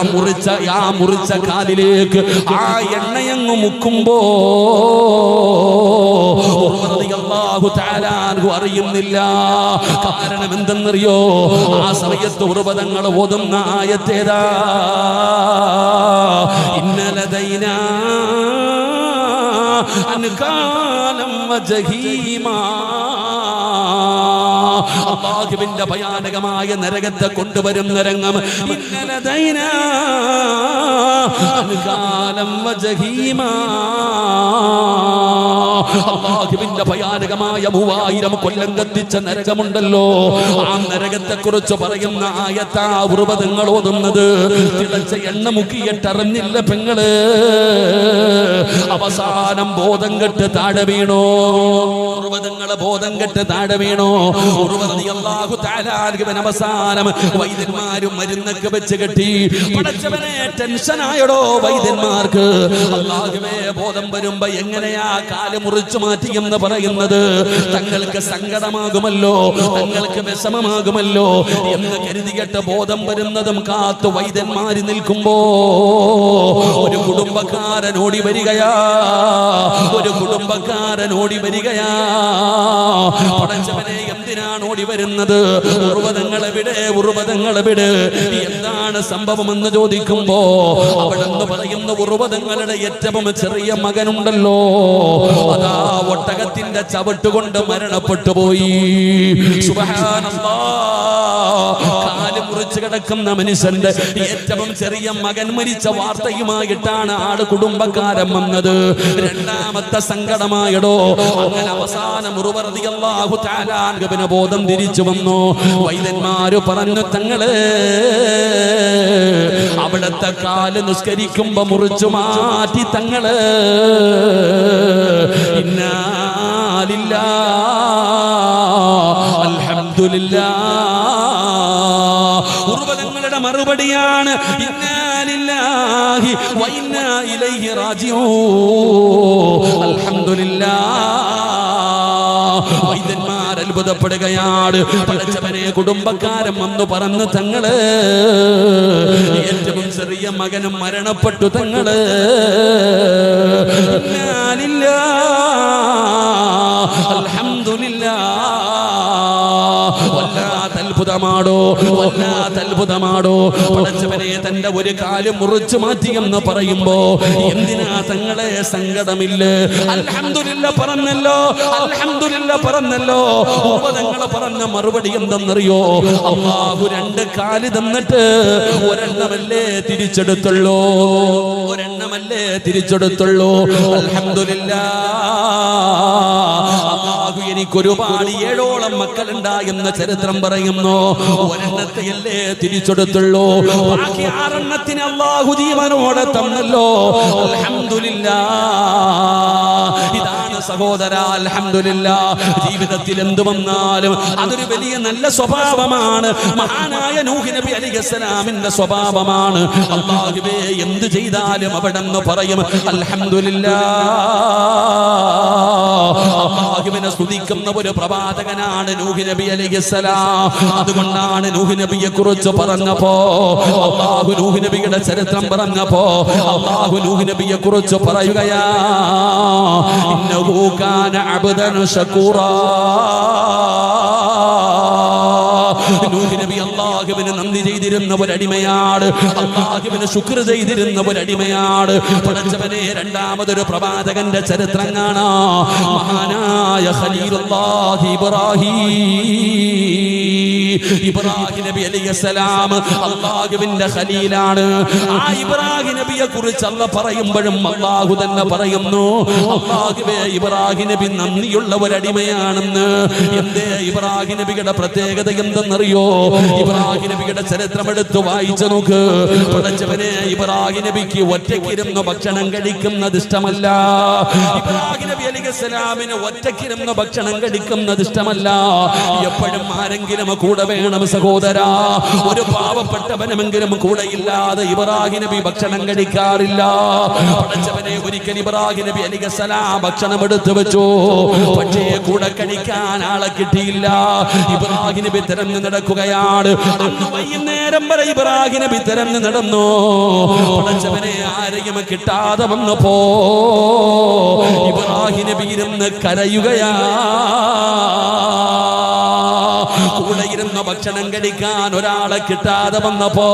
മുറിച്ച കാലിലേക്ക് ആ എണ്ണയങ്ങ് മുക്കുമ്പോ ഉർവ റളിയല്ലാഹു തആല അൻഹു അറിയുന്നില്ല. കാരണം എന്തെന്നറിയോ? ആ സമയത്ത് ഉർവതങ്ങൾ ഓതുന്ന ആയത്തേതാ? ഇന്നലദൈനാ അൻകാലം വജഹീമാ. അല്ലാഹുവിന്റെ ഭയാനകമായ നരകത്തെ കൊണ്ടുവരുന്ന രംഗം. ഇന്നലദൈനാ അൻകാലം വജഹീമാ. അല്ലാഹുവിന്റെ ഭയാനകമായ 3000 കൊല്ലം കത്തിച്ച നരകമുണ്ടല്ലോ, ആ നരകത്തെ കുറിച്ച് പറയുന്ന ആയത്താ ഉർവതങ്ങൾ ഓതുന്നത്. തിളച്ച എണ്ണ മുക്കിയിട്ടറിഞ്ഞില്ല പെങ്ങള്. അവസാനം ബോധം കെട്ട് താഴെ വീണോ? ഉർവതങ്ങളെ ബോധം കെട്ട് താഴെ വീണോ? ഉർവ റളിയല്ലാഹു തആല അൻഹുവിനെ അവസാനം വൈദ്യന്മാരും മരുന്നൊക്കെ വെച്ച് കെട്ടി. പടച്ചവനെ ടെൻഷനായടോ വൈദ്യന്മാർക്ക്. അല്ലാഹുവേ, ബോധം വരുമ്പോ എങ്ങനെയാ കാല് മുറിച്ചു മാറ്റി എന്ന് പറയുന്നത്? തങ്ങൾക്ക് സങ്കടമാകുമല്ലോ, തങ്ങൾക്ക് വിഷമമാകുമല്ലോ എന്ന് കരുതിയിട്ട് ബോധം വരുന്നതും കാത്തു വൈദ്യന്മാര് നിൽക്കുമ്പോ ഒരു കുടുംബക്കാരൻ ഓടി വരികയാ. ഒരു കുടുംബക്കാരൻ ഓടി വരികയാ. പടച്ചവനെ, എന്തിനാണ് ഓടി വരുന്നത്? ഉർവതങ്ങളെവിടെ? ഉർവതങ്ങളെവിടെ? എന്താണ് സംഭവമെന്ന് ചോദിക്കുമ്പോ അവിടെന്ന് പറയുന്ന ഉർവതങ്ങളുടെ ഏറ്റവും ചെറിയ മകനുണ്ടല്ലോ, അതാ ഒട്ടകത്തിന്റെ ചവിട്ടുകൊണ്ട് മരണപ്പെട്ടു പോയി. സുബ്ഹാനല്ലാഹ്. കാല് മുറിച്ച് കിടക്കുന്ന മനുഷ്യന്റെ ഏറ്റവും ചെറിയ മകൻ മരിച്ച വാർത്തയുമായിട്ടാണ് ആള് കുടുംബക്കാരൻ വന്നത്. രണ്ടാമത്തെ സങ്കടമായടോ. അങ്ങനെ അവസാനം ഉർവ റളിയല്ലാഹു തആല അൻഹുവിനെ ബോധം തിരിച്ചു വന്നു. വൈദ്യന്മാര് പറഞ്ഞു, തങ്ങള് അവിടത്തെ കാല് നിസ്കരിക്കുമ്പോ മുറിച്ചു മാറ്റി തങ്ങള്. ഇന്നാ ലില്ലാഹി അൽഹംദുലില്ലാഹ്. ഉർവതങ്ങളുടെ മറുപടിയാണ് ഇന്നാ ലില്ലാഹി വ ഇന്നാ ഇലൈഹി റാജിഊൻ. അൽഹംദുലില്ലാഹ്. വൈദ്യന്മാർ അത്ഭുതപ്പെടുകയാണ്. പടച്ചവനെ, കുടുംബക്കാരൻ വന്നു പറഞ്ഞു, തങ്ങള് ഏറ്റവും ചെറിയ മകനും മരണപ്പെട്ടു തങ്ങള്. അൽഹംദുലില്ലാഹ്. വല്ലാത്ത അത്ഭുതമാടോ, വല്ലാത്ത അത്ഭുതമാടോ. പടച്ചവനെ, തന്റെ ഒരു കാല് മുറിച്ചു മാറ്റിയെന്ന് പറയുമ്പോ എന്തിനാ തങ്ങളെ സങ്കടമില്ല? അൽഹംദുലില്ലാഹ് പറഞ്ഞല്ലോ, അൽഹംദുലില്ലാഹ് പറഞ്ഞല്ലോ. ഉപതങ്ങൾ പറഞ്ഞ മറുപടി എന്തെന്നറിയോ? അല്ലാഹു 2 കാല് തന്നിട്ട് ഒരെണ്ണമല്ലേ തിരിച്ചെടുത്തുള്ളൂ, ഒരെണ്ണമല്ലേ തിരിച്ചെടുത്തുള്ളൂ. അൽഹംദുലില്ലാഹ്. അല്ലാഹു എനിക്കൊരുപാട് 7ഓളം മക്കളുണ്ടായെന്ന് ചരിത്രം പറയുന്നു. ഒരെണ്ണത്തെയല്ലേ തിരിച്ചെടുത്തുള്ളൂ, ബാക്കി 6 അല്ലാഹു ജീവനോടെ തന്നല്ലോ. അൽഹംദുലില്ലാഹ്. ഇതാണ് സഹോദര അൽഹംദുലില്ലാഹ്. ജീവിതത്തിൽ എന്ത് വന്നാലും അതൊരു വലിയ നല്ല സ്വഭാവമാണ്. മഹാനായ നൂഹ് നബി അലൈഹിസ്സലാമിന്റെ സ്വഭാവമാണ്. അല്ലാഹുവേ, എന്ത് ചെയ്താലും അവിടെന്ന് പറയും അൽഹംദുലില്ലാഹ്. അല്ലാഹുവിനെ സ്തുതിക്കുന്ന ഒരു പ്രവാചകനാണ് നൂഹ് നബി അലൈഹിസ്സലാം. അതുകൊണ്ടാണ് നൂഹ് നബിയെ കുറിച്ച് പറഞ്ഞപ്പോ, അല്ലാഹു നൂഹ് നബിയുടെ ചരിത്രം പറഞ്ഞപ്പോ അല്ലാഹു നൂഹ് നബിയെ കുറിച്ച് പറയുകയാ, ഇന്നഹു കാന അബ്ദൻ ശകൂറാ. നൂഹ് നബി അല്ലാഹുവിന് നന്ദി ചെയ്തിരുന്ന ഒരടിമയാണ്, അല്ലാഹുവിന് ശുക്ർ ചെയ്തിരുന്ന ഒരടിമയാണ്. പടച്ചവനെ രണ്ടാമതൊരു പ്രവാചകന്റെ ചരിത്രം കാണാം. മഹാനായ ഖലീലുല്ലാഹി ഇബ്രാഹിം നബി അലൈഹിസ്സലാം അല്ലാഹുവിന്റെ ഖലീലാണ്. ആ ഇബ്രാഹിം നബിയെ കുറിച്ച് അല്ലാഹ് പറയുമ്പോഴും അല്ലാഹു തന്നെ പറയുന്നു, അല്ലാഹുവേ ഇബ്രാഹിം നബി നന്ദിയുള്ള ഒരടിമയാണെന്ന്. എന്തേ ഇബ്രാഹിം നബിയുടെ പ്രത്യേകത എന്തെന്നറിയോ? ഇബ്രാഹിം നബിയുടെ ചരിത്രം എടുത്ത് വായിച്ചു നോക്ക്. പടച്ചവനെ ഇബ്രാഹിം നബിക്ക് ഒറ്റയ്ക്കിരുന്ന് ഭക്ഷണം കഴിക്കുന്നത് ഇഷ്ടമല്ല. ഇബ്രാഹിം നബി അലൈഹിസ്സലാമിന് ഒറ്റയ്ക്കിരുന്ന് ഭക്ഷണം കഴിക്കുന്നത് ഇഷ്ടമല്ല. എപ്പോഴും ആരെങ്കിലും കൂടെ വേണം സഹോദരാ. ഒരു പാവപ്പെട്ടവനെങ്കിലും കൂടെ ഇല്ലാതെ ഇബ്രാഹിം നബി ഭക്ഷണം കഴിക്കാറില്ല. പടച്ചവനെ ഒരിക്കൽ ഇബ്രാഹിം നബി അലൈഹിസ്സലാം ഭക്ഷണം എടുത്തു വെച്ചു. പക്ഷേ കൂടെ കഴിക്കാൻ ആളെ കിട്ടിയില്ല. ഇബ്രാഹിം നബി തിരഞ്ഞു നടക്കുകയാണ്. അന്ന് വൈകുന്നേരം വരെ ഇബ്രാഹിം നബി തിരഞ്ഞു നടന്നു. പടച്ചവനെ ആരെയും കിട്ടാതെ വന്നപ്പോ ഇബ്രാഹിം നബി ഇരുന്ന് കരയുകയാ. കൂടെ ഇരുന്ന് ഭക്ഷണം കഴിക്കാൻ ഒരാളെ കിട്ടാതെ വന്നപ്പോ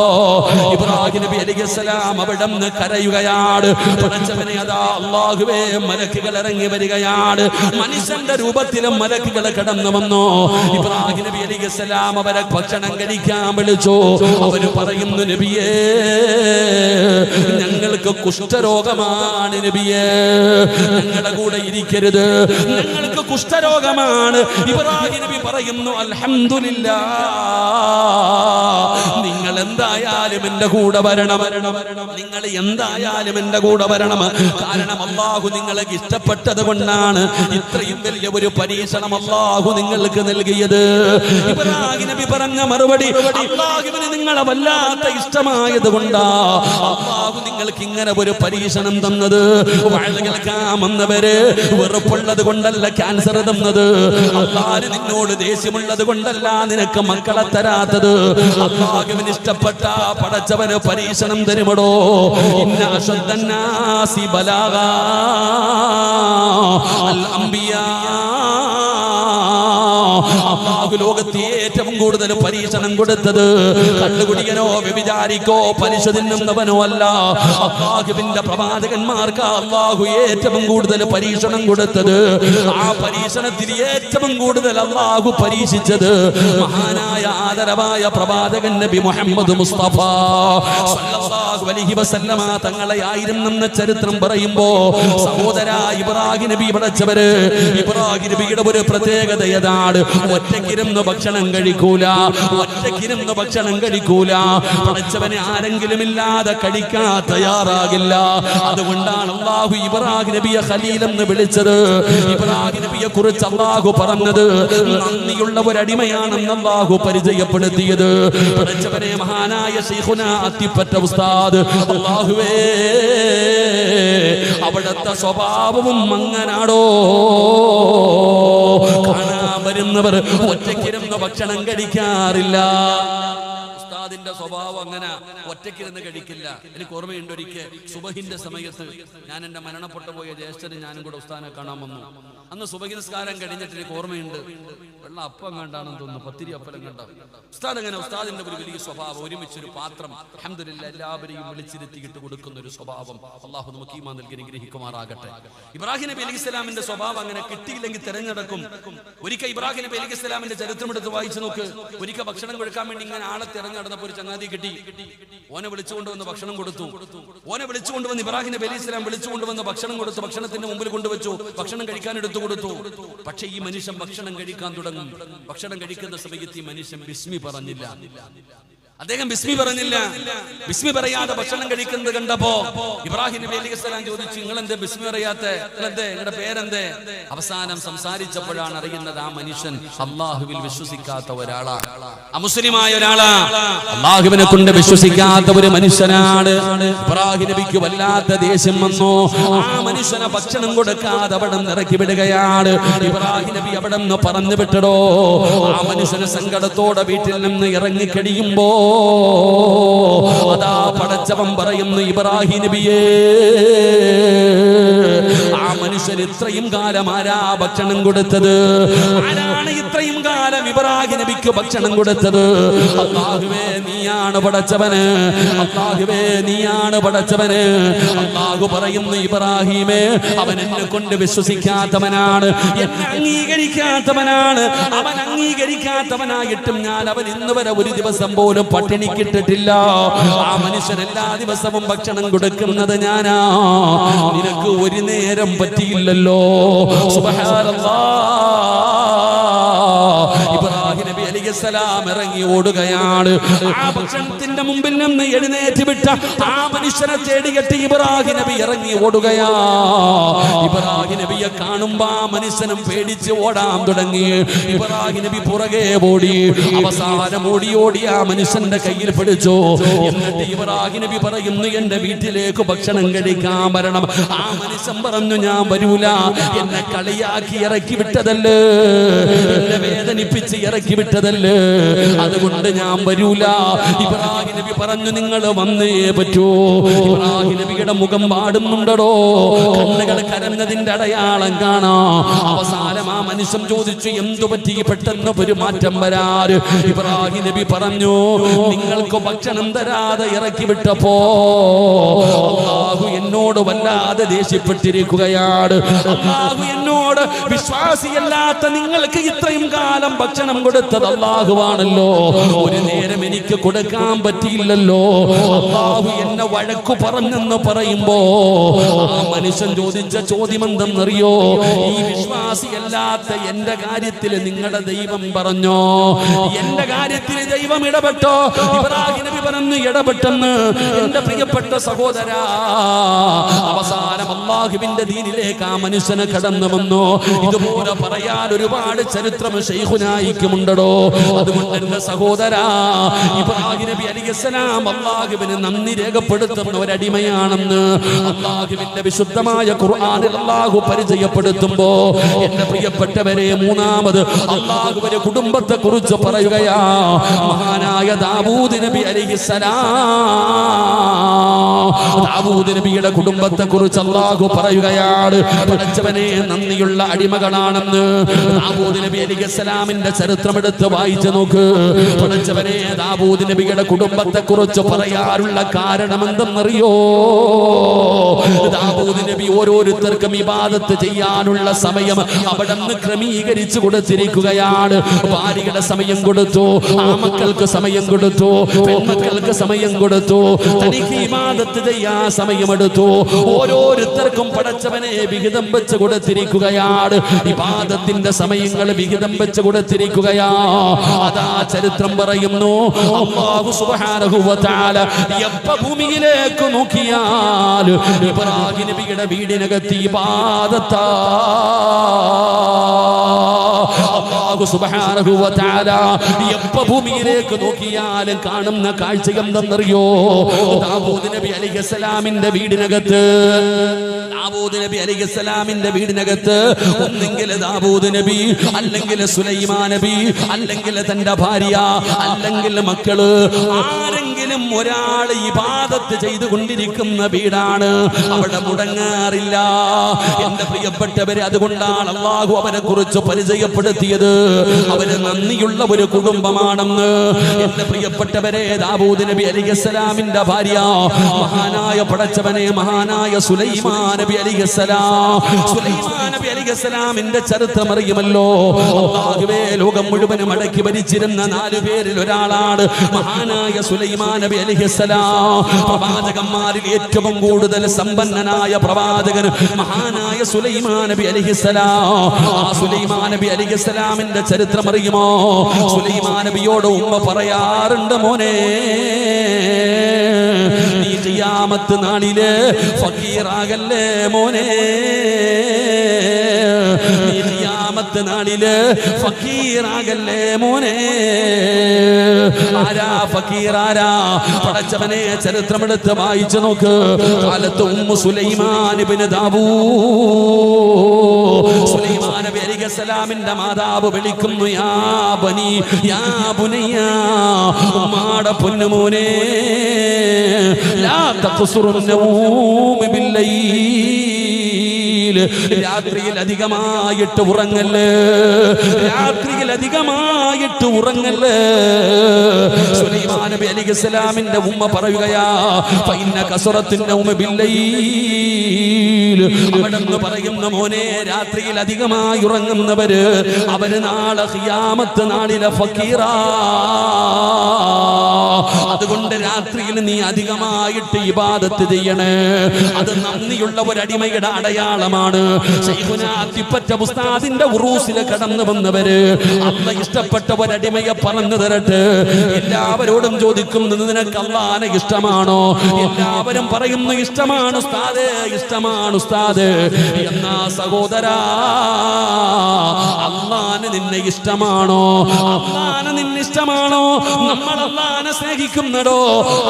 ഇബ്രാഹിം നബി അലൈഹിസ്സലാം അവിടെ നിന്ന് കരയുകയാണ്. പടച്ചവനെ അതാ അല്ലാഹുവേ മലക്കുകൾ ഇറങ്ങി വരികയാണ്. മനുഷ്യന്റെ രൂപത്തിലും മലക്കുകൾ കടന്നു വന്നു. ഇബ്രാഹിം നബി അലൈഹിസ്സലാം അവരെ ഭക്ഷണം കഴിക്കാൻ വിളിച്ചു. അവര് പറയുന്നു, നബിയേ ഞങ്ങൾക്ക് കുഷ്ഠരോഗമാണ്, നബിയേ ഞങ്ങളുടെ കൂടെ ഇരിക്കരുത്, ഞങ്ങൾക്ക് കുഷ്ഠരോഗമാണ്. ഇബ്രാഹിം നബി പറയുന്നു, അൽഹംദുലില്ലാ നിങ്ങൾ എന്തായാലും എന്റെ കൂടെ വരണം, നിങ്ങൾ എന്തായാലും എന്റെ കൂടെ വരണം. കാരണം അല്ലാഹു നിങ്ങൾക്ക് ഇഷ്ടപ്പെട്ടത് കൊണ്ടാണ് ഇത്രയും വലിയ ഒരു പരീക്ഷണം അല്ലാഹു നിങ്ങൾക്ക് നൽകിയത്. ഇബ്രാഹിം നബി പറഞ്ഞ മറുപടി, അല്ലാഹുവിന് നിങ്ങളെ വല്ലാത്ത ഇഷ്ടമായത് കൊണ്ടാ അല്ലാഹു നിങ്ങൾക്ക് ഇങ്ങനെ ഒരു പരീക്ഷണം തന്നത്. വഅദ കേൾക്കാമെന്നവര് വെറുപ്പുള്ളത് കൊണ്ടല്ല ക്യാൻസർ തന്നത്. അല്ലാഹു നിന്നോട് ദേഷ്യമുള്ളത് കൊണ്ടല്ല നിനക്ക് മക്കളെ തരാത്തത്. അല്ലാഹുവിന് ഇഷ്ടപ്പെട്ട പടച്ചവന് പരീക്ഷണം തരുമടോ. ഇന്ന അശദ്ദന്നാസി ബലാഗാ അൽ അംബിയാ. അല്ലാഹു ലോകത്തെ ഏറ്റവും കൂടുതൽ പരീക്ഷണം കൊടുത്തത് കള്ളുകുടിയനോ വ്യഭിചാരിക്കോ പലിശ തിന്നുന്നവനോ അല്ല. അല്ലാഹുവിന്റെ പ്രവാചകന്മാർക്ക് അല്ലാഹു ഏറ്റവും കൂടുതൽ പരീക്ഷണം കൊടുത്തത്. ആ പരീക്ഷണത്തിൽ ഏറ്റവും കൂടുതൽ അല്ലാഹു പരീക്ഷിച്ചത് മഹാനായ ആദരവായ പ്രവാചകൻ നബി മുഹമ്മദ് മുസ്തഫ സല്ലല്ലാഹു അലൈഹി വസല്ലമ തങ്ങളെ ആയിരുന്നെന്ന ചരിത്രം പറയുമ്പോ സഹോദര ഇബ്രാഹിം നബി പഠിച്ചവര് ഇബ്രാഹിം നബിയുടെ ഒരു പ്രത്യേകത ഏതാണ്? ഒറ്റയ്ക്കിരുന്ന് ഭക്ഷണം കഴിക്കൂല, ഒറ്റയ്ക്കിരുന്ന് ഭക്ഷണം കഴിക്കൂല. പഠിച്ചവനെ ആരെങ്കിലും ഇല്ലാതെ കഴിക്കാൻ തയ്യാറാകില്ല. അതുകൊണ്ടാണ് അല്ലാഹു ഇബ്രാഹിം നബിയെ ഖലീൽ എന്ന് വിളിച്ചത്. ഇബ്രാഹിം നബിയെ കുറിച്ച് അല്ലാഹു പറഞ്ഞത് നന്ദിയുള്ള ഒരടിമയാണെന്ന് അല്ലാഹു പരിചയപ്പെടുത്തിയത്. പഠിച്ചവനെ മഹാനായ ശൈഖുനാ അത്തിപ്പറ്റ ഉസ്താദ് അല്ലാഹുവേ അവിടുത്തെ സ്വഭാവവും അങ്ങനാടോ. കാണാൻ വരുന്നവർ ഒറ്റയ്ക്കിരുന്ന് ഭക്ഷണം കഴിക്കാറില്ല. ഉസ്താദിന്റെ സ്വഭാവം അങ്ങനെ ഒറ്റയ്ക്കിരുന്ന് കഴിക്കില്ല. എനിക്ക് ഓർമ്മയുണ്ട്, ഒരിക്കൽ സുബഹിന്റെ സമയത്ത് ഞാൻ എന്റെ മരണപ്പെട്ടു പോയ ജ്യേഷ്ഠന് ഞാനും കൂടെ ഉസ്താദിനെ കാണാൻ വന്നു. അന്ന് സുബഹി നിസ്കാരം കഴിഞ്ഞിട്ട് എനിക്ക് ഓർമ്മയുണ്ട്, വെള്ളം അപ്പം കണ്ടാണെന്ന് തോന്നുന്നു, പത്തിരി അപ്പലം കണ്ട ഉസ്താദ്. അങ്ങനെ ഉസ്താദിന്റെ ഒരു വലിയ സ്വഭാവം, ഒരുമിച്ചൊരു പാത്രം അൽഹംദുലില്ലാഹ് എല്ലാവരെയും വിളിച്ചിരുത്തിയിട്ട് കൊടുക്കുന്ന ഒരു സ്വഭാവം. അല്ലാഹു നമുക്ക് ഈമാൻ നൽകി അനുഗ്രഹിക്കുമാറാകട്ടെ. ഇബ്രാഹിം നബി അലൈഹിസ്സലാമിന്റെ സ്വഭാവം അങ്ങനെ കിട്ടിയില്ലെങ്കിൽ തെരഞ്ഞെടുക്കും. ഒരിക്കൽ ഇബ്രാഹിം നബി അലൈഹിസ്സലാമിന്റെ ചരിത്രം എടുത്ത് വായിച്ചു നോക്ക്. ഒരിക്കൽ ഭക്ഷണം കൊടുക്കാൻ വേണ്ടി ഇങ്ങനെ ആളെ തെരഞ്ഞെടുന്നപ്പോൾ ഒരു ചങ്ങാതി കിട്ടി. ഓനെ വിളിച്ചുകൊണ്ടുവന്ന് ഭക്ഷണം കൊടുത്തു. ഓനെ വിളിച്ചുകൊണ്ടുവന്ന് ഇബ്രാഹിം നബി അലൈഹിസ്സലാം വിളിച്ചുകൊണ്ടുവന്ന് ഭക്ഷണം കൊടുത്തു. ഭക്ഷണത്തിന്റെ മുമ്പിൽ കൊണ്ടുവച്ചു. ഭക്ഷണം കഴിക്കാൻ എടുത്തു കൊടുത്തു. പക്ഷേ ഈ മനുഷ്യൻ ഭക്ഷണം കഴിക്കാൻ തുടങ്ങും. ഭക്ഷണം കഴിക്കുന്ന സമയത്ത് ഈ മനുഷ്യൻ ബിസ്മി പറഞ്ഞില്ല. അദ്ദേഹം ബിസ്മി പറഞ്ഞില്ല. ബിസ്മി പറയാതെ ഭക്ഷണം കഴിക്കുന്നത് കണ്ടപ്പോ ഇബ്രാഹിം നബി അലൈഹിസ്സലാം ചോദിച്ചു, നിങ്ങൾ എന്തേ ബിസ്മി പറയാത്തെ? നിങ്ങളുടെ പേരെന്തേ? അവസാനം സംസാരിച്ചപ്പോഴാണ് അറിയുന്നത് ആ മനുഷ്യൻ അല്ലാഹുവിൽ വിശ്വസിക്കാത്ത ഒരാളാണ്, അമുസ്ലിമായ ഒരാളാണ്, അല്ലാഹുവിനെ കൊണ്ട് വിശ്വസിക്കാത്ത ഒരു മനുഷ്യനാണ്. ഇബ്രാഹിം നബിക്ക് വല്ലാത്ത ദേഷ്യം വന്നു. ആ മനുഷ്യനെ ഭക്ഷണം കൊടുക്കാതെ അവിടെ നിന്ന് ഇറക്കി വിടുകയാണ്. ഇബ്രാഹിം നബി അവിടെ നിന്ന് പറഞ്ഞു വിട്ടടോ. ആ മനുഷ്യന് സങ്കടത്തോടെ വീട്ടിൽ നിന്ന് ഇറങ്ങി കഴിയുമ്പോ അതാ പടച്ചവൻ പറയുന്നു, ഇബ്രാഹിം നബിയേ ആ മനുഷ്യൻ ഇത്രയും കാലം ആരാ ഭക്ഷണം കൊടുത്തത്? ആരാണ് ഇത്രയും കാലം ഇബ്രാഹിം നബിക്ക് ഭക്ഷണം കൊടുത്തത്? അല്ലാഹുവേ നീയാണ് പടച്ചവന്, അല്ലാഹുവേ നീയാണ് പടച്ചവന്. അല്ലാഹു പറയുന്നു, ഇബ്രാഹിമേ അവൻ എന്നെ കൊണ്ട് വിശ്വസിക്കാത്തവനാണ്, എന്നെ അംഗീകരിക്കാത്തവനാണ്. അവൻ അംഗീകരിക്കാത്തവനായിട്ടും ഞാൻ അവൻ ഇന്ന് വരെ ഒരു ദിവസം പോലും പട്ടിണിക്കിട്ടിട്ടില്ല. ആ മനുഷ്യൻ എല്ലാ ദിവസവും ഭക്ഷണം കൊടുക്കുന്നത് ഞാനാ. നിനക്ക് ഒരു നേരം പറ്റിയില്ലല്ലോ. സുബ്ഹാനല്ലാഹ്. ഇബ്രാഹിം നബി അലൈഹിസ്സലാം ഇറങ്ങി ഓടുകയാണ്. ആ ഭക്ഷണത്തിന്റെ മുമ്പിൽ നിന്ന് എഴുന്നേറ്റ് വിട്ട ആ മനുഷ്യനെ തേടിയിട്ട് ഇബ്രാഹിം നബി ഇറങ്ങി ഓടുകയാ. ഇബ്രാഹിം നബിയെ കാണുമ്പോ ആ മനുഷ്യനും പേടിച്ച് ഓടാൻ തുടങ്ങി. ഇബ്രാഹിം നബി പുറകെ ഓടി. അവസാനം ഓടി ഓടി ആ മനുഷ്യന്റെ കയ്യിൽ പിടിച്ചു. എന്നിട്ട് ഇബ്രാഹിം നബി പറയുന്നു, എന്റെ വീട്ടിലേക്ക് ഭക്ഷണം കഴിക്കാൻ വരണം. ആ മനുഷ്യൻ പറഞ്ഞു, ഞാൻ വരൂല, എന്നെ കളിയാക്കി ഇറക്കി വിട്ടതല്ലേ, എന്നെ വേദനിപ്പിച്ച് ഇറക്കി വിട്ടതല്ലേ, അതുകൊണ്ട് ഞാൻ വരൂല. ഇബ്രാഹിം നബി പറഞ്ഞു, നിങ്ങൾ വന്നേ പറ്റൂ. ഇബ്രാഹിം നബിയുടെ മുഖം പാടുന്നുണ്ടോ, കണ്ണുകൾ കരഞ്ഞതിന്റെ അടയാളം കാണാം. അവസാനം ആ മനുഷ്യൻ ചോദിച്ചു, എന്തു പറ്റി പെട്ടെന്ന് പെരുമാറ്റം വരാറ്? ഇബ്രാഹിം നബി പറഞ്ഞു, നിങ്ങൾക്ക് ഭക്ഷണം തരാതെ ഇറക്കി വിട്ടപ്പോ അല്ലാഹു എന്നോട് വല്ലാതെ ദേഷ്യപ്പെട്ടിരിക്കുകയാണ്. അല്ലാഹു എന്നോട് വിശ്വാസിയല്ലാത്ത നിങ്ങൾക്ക് ഇത്രയും കാലം ഭക്ഷണം കൊടുത്തത് അല്ലാഹുവാണല്ലോ, ഒരു നേരം എനിക്ക് കൊടുക്കാൻ പറ്റിയില്ലല്ലോ. അല്ലാഹു എന്നെ വഴക്കു പറഞ്ഞെന്ന് പറയുമ്പോ ആ മനുഷ്യൻ ചോദിച്ച ചോദ്യം എന്തെന്നറിയോ? ഈ വിശ്വാസിയല്ലാത്ത എന്റെ കാര്യത്തിൽ നിങ്ങളുടെ ദൈവം പറഞ്ഞോ? എന്റെ കാര്യത്തിൽ ദൈവം ഇടപെട്ടോ? ഇബ്രാഹിം നബി പറഞ്ഞു, ഇടപെട്ടെന്ന്. എന്റെ പ്രിയപ്പെട്ട സഹോദരാ, അവസാനം അല്ലാഹുവിന്റെ ദീനിലേക്ക് ആ മനുഷ്യന് കടന്നു വന്നു. ഇതുപോലെ പറയാൻ ഒരുപാട് ചരിത്രം ശൈഖുനായിക്കുമുണ്ടോ. അതുകൊണ്ട് എന്റെ സഹോദരാ, ഇബ്രാഹിം നബി അലൈഹിസ്സലാം അല്ലാഹുവിന് നന്ദി രേഖപ്പെടുത്തുന്ന ഒരടിമയാണെന്ന് അല്ലാഹുവിന്റെ വിശുദ്ധമായ ഖുർആനിൽ അല്ലാഹു പരിചയപ്പെടുത്തുമ്പോ എന്റെ പ്രിയപ്പെട്ടവരെ, മൂന്നാമത് അല്ലാഹു ഒരു കുടുംബത്തെ കുറിച്ച് പറയുകയാ. മഹാനായ ദാവൂദ് നബി അലൈഹിസ്സലാം, ദാവൂദ് നബിയുടെ കുടുംബത്തെ കുറിച്ച് അല്ലാഹു പറയുകയാണ്. പടച്ചവനെ നന്ദിയുള്ള അടിമകളാണെന്ന്. ദാവൂദ് നബി അലൈഹിസ്സലാമിന്റെ ചരിത്രം എടുത്ത് വായിച്ചു നോക്ക്. പടച്ചവനെ ദാവൂദ് നബിയുടെ കുടുംബത്തെ കുറിച്ച് പറയാറുള്ള കാരണം എന്തെന്നറിയോ? ദാവൂദ് നബി ഓരോരുത്തർക്കും ഇബാദത്ത് ചെയ്യാനുള്ള സമയം അവിടെ നിന്ന് ക്രമീകരിച്ചു കൊടുത്തിരിക്കുകയാണ്. ഭാര്യയുടെ സമയം കൊടുത്തു, ആമക്കൾക്ക് സമയം കൊടുത്തു, പെൺമക്കൾക്ക് സമയം കൊടുത്തു, തനിക്ക് ഇബാദത്ത് ചെയ്യാൻ സമയമെടുത്തു. ഓരോരുത്തർക്കും പടച്ചവനെ വിഹിതം വെച്ച് കൊടുത്തിരിക്കുകയാണ്. ഇബാദത്തിന്റെ സമയങ്ങൾ വിഹിതം വെച്ച് കൊടുത്തിരിക്കുകയാ. അതാ ചരിത്രം പറയുന്നു, അല്ലാഹു സുബ്ഹാനഹു വ തആല എപ്പ ഭൂമിയിലേക്ക് നോക്കിയാൽ ഇബ്രാഹിം നബിയുടെ വീടിനകത്ത് ഇബാദത്താ. അല്ലാഹു സുബ്ഹാനഹു വ തആല എപ്പ ഭൂമിയിലേക്ക് നോക്കിയാലും കാണുന്ന കാഴ്ച എന്തെന്നറിയോ? ദാവൂദ് നബി അലൈഹിസ്സലാമിന്റെ വീടിനകത്ത്, ദാവൂദ് നബി അലൈഹിസ്സലാമിന്റെ വീടിനകത്ത് ഒന്നെങ്കിൽ ദാവൂദ് നബി, അല്ലെങ്കിൽ സുലൈമാൻ നബി, അല്ലെങ്കിൽ തന്റെ ഭാര്യ, അല്ലെങ്കിൽ മക്കള്, ആരെങ്കിലും ഒരാൾ ഇബാദത്ത് ചെയ്തുകൊണ്ടിരിക്കുന്ന വീടാണ്. അവിടെ മുടങ്ങാറില്ല. എന്റെ പ്രിയപ്പെട്ടവരെ, അതുകൊണ്ടാണ് അല്ലാഹു അവരെ കുറിച്ച് പരിചയപ്പെടുത്തിയത്. അവര് നന്ദിയുള്ള ഒരു കുടുംബമാണെന്ന്. എന്റെ പ്രിയപ്പെട്ടവരെ, ദാവൂദ് നബി അലൈഹിസ്സലാമിന്റെ ഭാര്യ മഹാനായ പടച്ചവനെ, മഹാനായ സുലൈമാൻ നബി അലൈഹിസ്സലാം. സുലൈമാൻ നബി അലൈഹിസ്സലാമിന്റെ ചരിത്രം അറിയുമല്ലോ. അല്ലാഹുവേ, ലോകം മുഴുവനും അടക്കി ഭരിച്ചിരുന്ന 4 പേരിൽ ഒരാളാണ് മഹാനായ സുലൈമാൻ നബി അലൈഹിസ്സലാം. പ്രവാചകന്മാരിൽ ഏറ്റവും കൂടുതൽ സമ്പന്നനായ പ്രവാചകൻ മഹാനായ സുലൈമാൻ നബി അലൈഹിസ്സലാം. ആ സുലൈമാൻ നബി അലൈഹിസ്സലാമിന്റെ ചരിത്രം അറിയുമോ? സുലൈമാൻ നബിയോട് ഉമ്മ പറയാറുണ്ട്, മോനെ, നീ ഖിയാമത്ത് നാളിലെ ഫക്കീറാകല്ലേ മോനെ, നീ ഖിയാമത്ത് നാളിലെ ഫക്കീറാകല്ലേ മോനെ. ആരാ ഫക്കീറാരാ? പടച്ചവനെ ചരിത്രമെടുത്ത് വായിച്ചു നോക്ക്. കാലത്ത് ഉമ്മു സുലൈമാൻ ഇബ്നു ദാവൂദ്, സുലൈമാൻ നബി അലൈഹിസ്സലാമിന്റെ മാതാവ് വിളിക്കുന്നു, യാ ബനി, യാ ബുനയ്യ, ഉമ്മാടെ പൊന്നുമോനെ, ലാ തഖ്സുറു നൗമ ബില്ലൈൽ, രാത്രിയിൽ അധികമായിട്ട് ഉറങ്ങല്ലേ, രാത്രിയിൽ അധികമായിട്ട് ഉറങ്ങല്ലേ. സുലൈമാൻ നബി അലൈഹിസ്സലാമിന്റെ ഉമ്മ പറയുകയാ, ഫഇന്ന കസറത്തിൻ നൗമ ബില്ലൈൽ, അവിടെന്ന് പറയുന്ന മോനെ, രാത്രിയിൽ അധികമായി ഉറങ്ങുന്നവര് അവര് നാളെ ഖിയാമത്ത് നാളിലെ ഫക്കീറാ. അതുകൊണ്ട് രാത്രിയിൽ നീ അധികമായിട്ട് ഇബാദത്ത് ചെയ്യണേ. അത് നന്ദിയുള്ള ഒരടിമയുടെ അടയാളമാണ്. ശൈഖുനാ അത്തിപ്പറ്റ ഉസ്താദിന്റെ ഉറൂസിൽ കടന്നു വന്നവര് അല്ലാഹ് ഇഷ്ടപ്പെട്ട ഒരടിമയെ പറഞ്ഞു തരട്ടെ. എല്ലാവരോടും ചോദിക്കുന്നത്, നിനക്ക് അല്ലാഹനെ ഇഷ്ടമാണോ? എല്ലാവരും പറയുന്നു ഇഷ്ടമാണ് ഉസ്താദേ, ഇഷ്ടമാണ് ഉസ്താദേ. എന്നാ സഹോദരാ, അല്ലാഹന് നിന്നെ ഇഷ്ടമാണോ? അല്ലാഹന് നിന്നെ ഇഷ്ടമാണോ? നമ്മൾ അല്ലാഹനെ സ്നേഹിക്കുന്നടോ,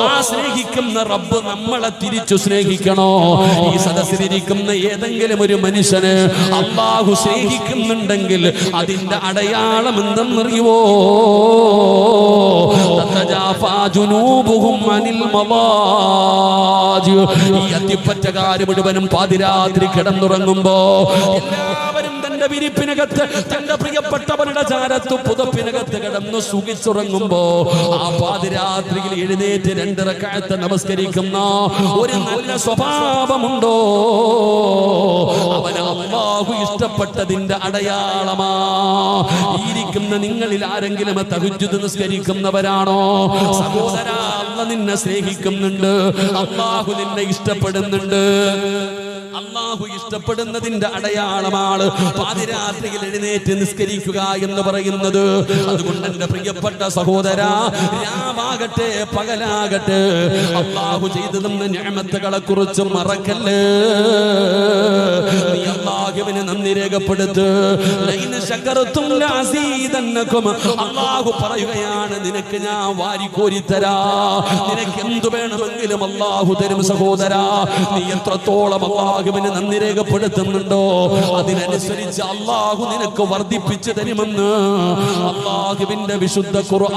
ആ സ്നേഹിക്കുന്ന റബ്ബ് നമ്മളെ തിരിച്ചു സ്നേഹിക്കണോ? ഈ സദസ്സിലിരിക്കുന്ന ഏതെങ്കിലും ഒരു മനുഷ്യന് അല്ലാഹു സ്നേഹിക്കുന്നുണ്ടെങ്കിൽ അതിന്റെ അടയാളം എന്തെന്നറിയുവോ? ഈ അത്തിപ്പറ്റക്കാര് മുഴുവനും പാതിരാത്രി കിടന്നുറങ്ങുമ്പോ എല്ലാവരും തന്റെ വിരിപ്പിനകത്ത് തന്റെ പ്രിയപ്പെട്ടവരുടെ ചാരത്ത് പുതപ്പിനകത്ത് കിടന്നു സുഖിച്ചുറങ്ങുമ്പോ ആ പാതിരാത്രിയിൽ എഴുന്നേറ്റ് 2 റക്അത്ത് നമസ്കരിക്കുന്ന ഒരു നല്ല സ്വഭാവമുണ്ടോ? അവന് അല്ലാഹു ഇഷ്ടപ്പെട്ടതിന്റെ അടയാളമാ. ഇരിക്കുന്ന നിങ്ങളിൽ ആരെങ്കിലും തഹജ്ജുദ് നിസ്കരിക്കുന്നവരാണോ? സഹോദരാ, അല്ലാഹു നിന്നെ സ്നേഹിക്കുന്നുണ്ട്, അല്ലാഹു നിന്നെ ഇഷ്ടപ്പെടുന്നുണ്ട്. അല്ലാഹു ഇഷ്ടപ്പെടുന്നതിന്റെ അടയാളമാണ് പാതിരാത്രിയിൽ എഴുന്നേറ്റ് നിസ്കരിക്കുക എന്ന് പറയുന്നത്. അതുകൊണ്ട് എന്റെ പ്രിയപ്പെട്ട സഹോദരാ, രാവാകട്ടെ പകലാകട്ടെ അല്ലാഹു ചെയ്തു തന്ന നിഅമത്തുകളെ കുറിച്ച് മറക്കല്ലേ. നീ അല്ലാഹുവിനെ നന്ദി രേഖപ്പെടുത്ത്. ലൈൻ ശകർതും ലഅസീദന്നകും, അല്ലാഹു പറയുകയാണ്, നിനക്ക് ഞാൻ വാരിക്കോരി തരാ. നിനക്ക് എന്തു വേണമെങ്കിലും അല്ലാഹു തരും. സഹോദരാ, നീ എത്രത്തോളം അല്ലാഹുവിനെ നന്ദി രേഖപ്പെടുത്തുന്നുണ്ടോ അതിനനുസരിച്ച് അല്ലാഹു നിനക്ക് വർദ്ധിപ്പിച്ചു തരുമെന്ന് അല്ലാഹുവിന്റെ വിശുദ്ധ ഖുർആൻ.